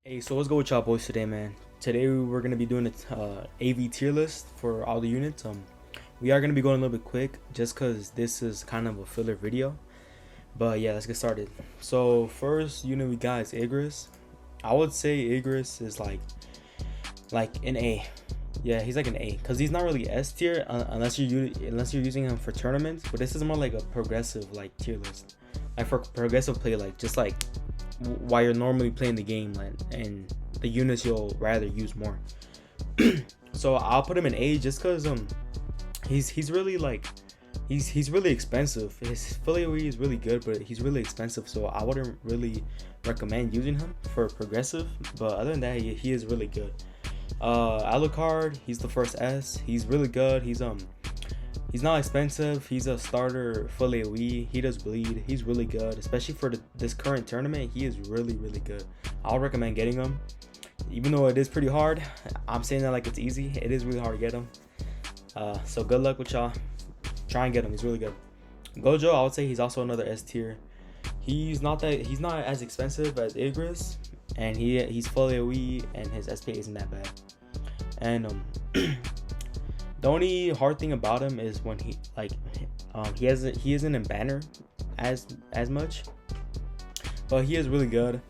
Hey, so what's good with y'all boys today, man? Today we're gonna be doing a AV tier list for all the units. We are gonna be going a little bit quick just cause this is kind of a filler video. But yeah, let's get started. So first unit we got is Igris. I would say Igris is like an A. Yeah, he's like an A because he's not really S tier unless you're using him for tournaments. But this is more like a progressive like tier list, like for progressive play, like just like while you're normally playing the game, and the units you'll rather use more. So I'll put him in A just because he's really like he's really expensive. His affiliate is really good, but he's really expensive, so I wouldn't really recommend using him for progressive. But other than that, he is really good. Alucard, he's the first S. He's really good. He's not expensive. He's a starter full AoE. He does bleed. He's really good, especially for this current tournament. He is really good. I'll recommend getting him, even though it is pretty hard. I'm saying that like it's easy. It is really hard to get him. So good luck with y'all. Try and get him. He's really good. Gojo, I would say he's also another S tier. He's not as expensive as Igris, and he's full AoE, and his SP isn't that bad. And the only hard thing about him is when he isn't in banner as much, but he is really good.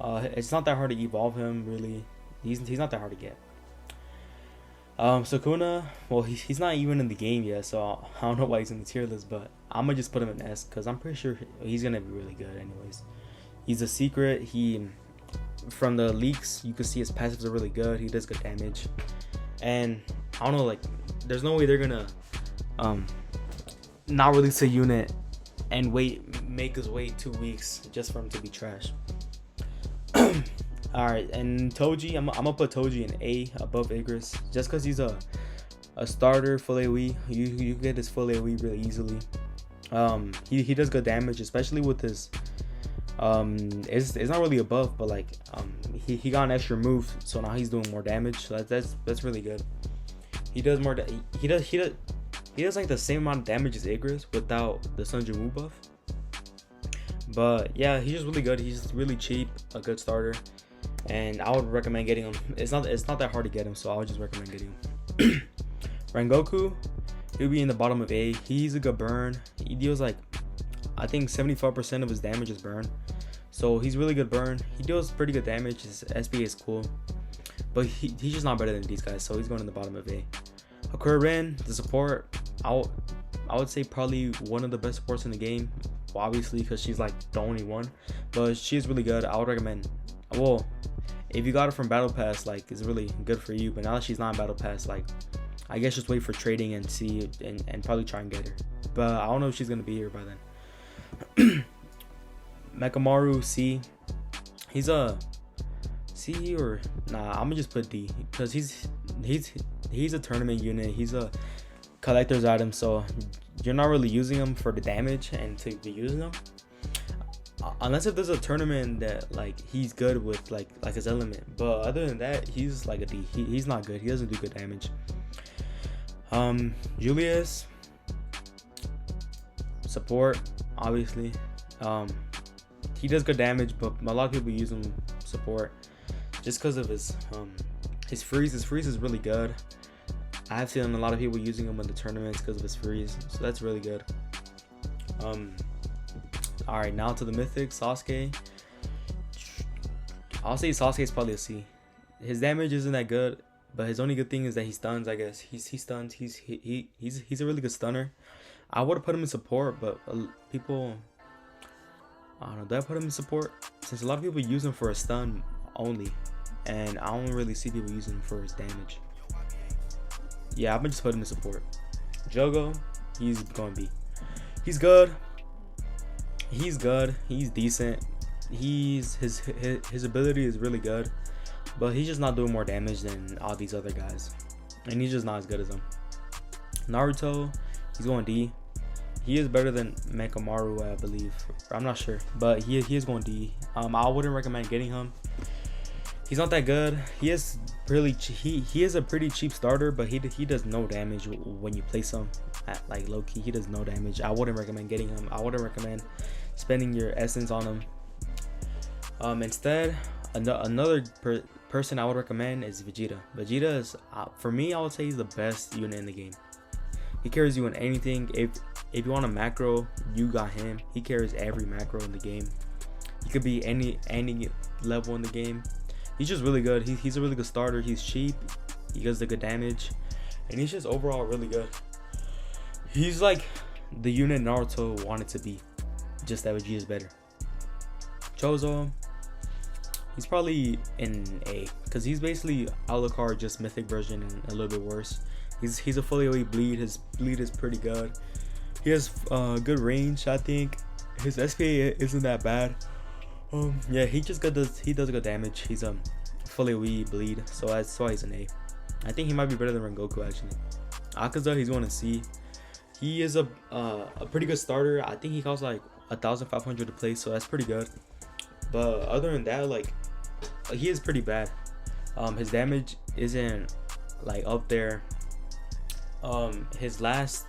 It's not that hard to evolve him, really. He's not that hard to get. Sukuna, well, he's not even in the game yet, so I don't know why he's in the tier list, but I'm gonna just put him in S because I'm pretty sure he's gonna be really good anyways. He's a secret. From the leaks you can see his passives are really good. He does good damage, and I don't know, like there's no way they're gonna not release a unit and make us wait 2 weeks just for him to be trash. Alright, and Toji, I'm gonna put Toji in A above Igris just because he's a starter full AoE. You get his full AoE really easily. He does good damage, especially with his it's not really above, but like he got an extra move, so now he's doing more damage, so that's really good. He does more he does like the same amount of damage as Igris without the Sunju move buff. But yeah, he's just really good. He's really cheap, a good starter, and I would recommend getting him. It's not that hard to get him, so I would just recommend getting him. Rengoku, he'll be in the bottom of A. He's a good burn. He deals like, I think 75% of his damage is burn, so he's really good burn. He deals pretty good damage. His SB is cool, but he's just not better than these guys, so he's going in the bottom of A. Hakurin, the support, I would say probably one of the best supports in the game. Well, obviously because she's like the only one, but she is really good. I would recommend. Well, if you got her from Battle Pass, like it's really good for you. But now that she's not in Battle Pass, like I guess just wait for trading and see and probably try and get her. But I don't know if she's gonna be here by then. Mekamaru C, he's a C or nah? I'm gonna just put D because he's a tournament unit. He's a collector's item, so you're not really using him for the damage and to be using him unless if there's a tournament that like he's good with like his element. But other than that, he's like a D. He's not good. He doesn't do good damage. Julius, support, obviously. He does good damage, but a lot of people use him support just because of his freeze. His freeze is really good. I have seen a lot of people using him in the tournaments because of his freeze, so that's really good. Alright, now to the mythic, Sasuke. I'll say Sasuke's probably a C. His damage isn't that good, but his only good thing is that he stuns, I guess. He stuns. He's a really good stunner. I would have put him in support, but people, I don't know, did I put him in support? Since a lot of people use him for a stun only, and I don't really see people using him for his damage. Yeah, I'm gonna just put him in support. Jogo, he's gonna be. He's good. He's decent. His ability is really good, but he's just not doing more damage than all these other guys, and he's just not as good as them. Naruto, he's going D. He is better than Mekamaru, I believe. I'm not sure, but he is going D. I wouldn't recommend getting him. He's not that good. He is a pretty cheap starter, but he does no damage when you place him at like low key. He does no damage. I wouldn't recommend getting him. I wouldn't recommend spending your essence on him. Instead, Another person I would recommend is Vegeta. Vegeta is, for me, I would say he's the best unit in the game. He carries you in anything. If you want a macro, you got him. He carries every macro in the game. He could be any level in the game. He's just really good. He's a really good starter. He's cheap. He does the good damage, and he's just overall really good. He's like the unit Naruto wanted to be, just that Vegeta is better. Chozo, he's probably in A, because he's basically Alucard, just mythic version and a little bit worse. He's a fully AoE bleed. His bleed is pretty good. He has good range. I think his SPA isn't that bad. Yeah, he does good damage. He's fully AoE bleed, so that's why he's an A. I think he might be better than Rengoku actually. Akaza, he's going to C. He is a pretty good starter. I think he costs like 1,500 to play, so that's pretty good. But other than that, like, he is pretty bad. His damage isn't like up there. His last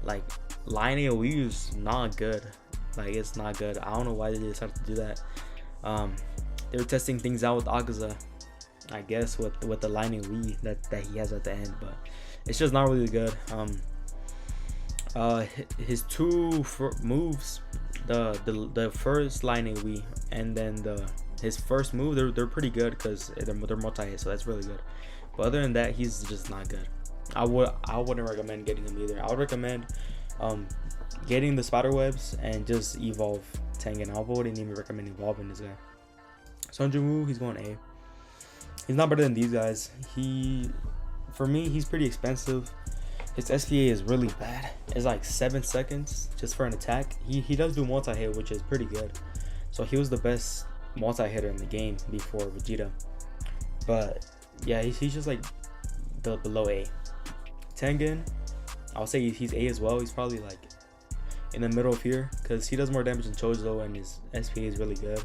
like line AoE is not good. Like, it's not good. I don't know why they decided to do that. They were testing things out with Akaza, I guess, with the line AoE that he has at the end, but it's just not really good. His two moves, the first line AoE and then his first move, they're pretty good because they're multi-hit, so that's really good. But other than that, he's just not good. I wouldn't recommend getting him either. I would recommend getting the spider webs and just evolve Tengen. I wouldn't even recommend evolving this guy. Sunjumu, he's going A. He's not better than these guys. For me, he's pretty expensive. His SPA is really bad. It's like 7 seconds just for an attack. He does do multi-hit, which is pretty good. So he was the best multi-hitter in the game before Vegeta. But yeah, he's just like the below A. Tengen, I'll say he's A as well. He's probably like in the middle of here because he does more damage than Chozo and his SPA is really good.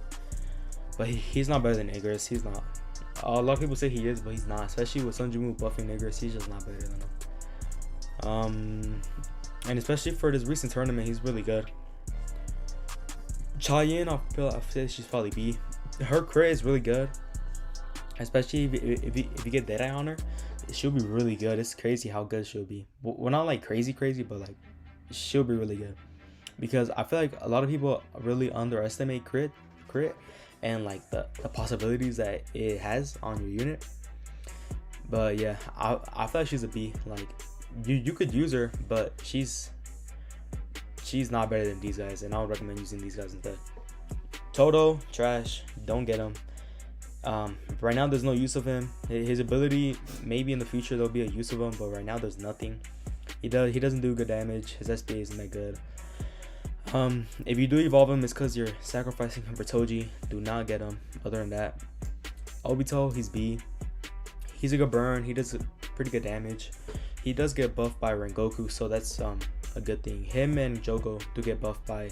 But he's not better than Igris. He's not. A lot of people say he is, but he's not. Especially with Sunjumu buffing Igris, he's just not better than him. And especially for this recent tournament, he's really good. Chayin, I feel she's probably B. Her crit is really good, especially if you get Deadeye on her. She'll be really good. It's crazy how good she'll be. Well, not like crazy, but like she'll be really good, because I feel like a lot of people really underestimate crit and like the possibilities that it has on your unit. But yeah, I feel like she's a B. Like you could use her, but she's not better than these guys, and I would recommend using these guys instead. Toto, trash. Don't get him. Right now there's no use of him. His ability, maybe in the future there'll be a use of him, but right now there's nothing. He doesn't do good damage. His SPA isn't that good. If you do evolve him, it's because you're sacrificing him for Toji. Do not get him. Other than that, Obito, he's B. He's a good burn. He does pretty good damage. He does get buffed by Rengoku, so that's a good thing. Him and Jogo do get buffed by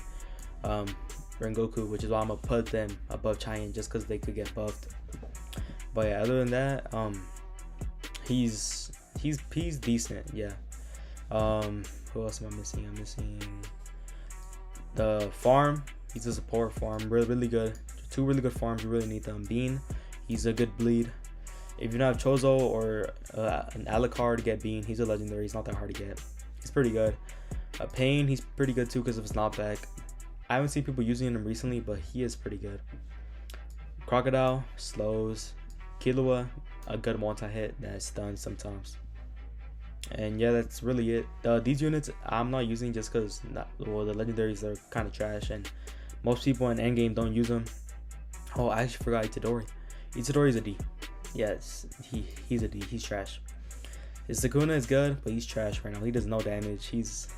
Rengoku, which is why I'm gonna put them above Chayin, just because they could get buffed. But yeah, other than that, he's decent. Yeah. Who else am I missing? I'm missing the farm. He's a support farm. Really good. Two really good farms. You really need them. Bean, he's a good bleed. If you don't have Chozo or an Alucard to get Bean, he's a legendary. He's not that hard to get. He's pretty good. Pain, he's pretty good too because of his knockback. I haven't seen people using him recently, but he is pretty good. Crocodile, slows. Killua, a good multi-hit that stuns sometimes. And yeah, that's really it. These units I'm not using just because, well, the legendaries are kind of trash, and most people in endgame don't use them. Oh, I actually forgot Itadori. Itadori is a D. Yes, he's a D. He's trash. His Sukuna is good, but he's trash right now. He does no damage. He's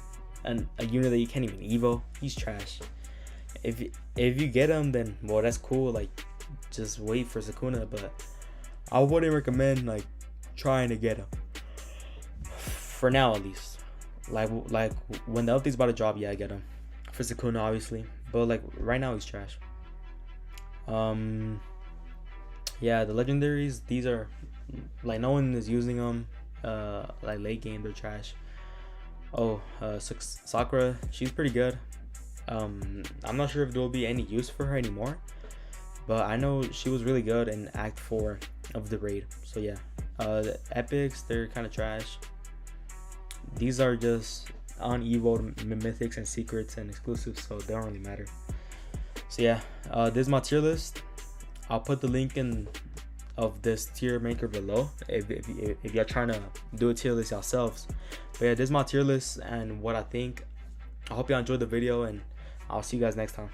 a unit that you can't even evo. He's trash. If you get him, then well, that's cool. Like, just wait for Sukuna, but I wouldn't recommend like trying to get him for now, at least. Like when the update's about to drop, yeah, I get him for Sukuna, obviously. But like right now, he's trash. Yeah, the legendaries, these are like no one is using them. Like late game, they're trash. Oh, Sakura, she's pretty good. I'm not sure if there will be any use for her anymore, but I know she was really good in Act 4 of the raid. So yeah, the epics, they're kind of trash. These are just on Evo mythics and secrets and exclusives, so they don't really matter. So yeah, this is my tier list. I'll put the link in of this tier maker below if you're trying to do a tier list yourselves. But yeah, this is my tier list and what I think. I hope y'all enjoyed the video, and I'll see you guys next time.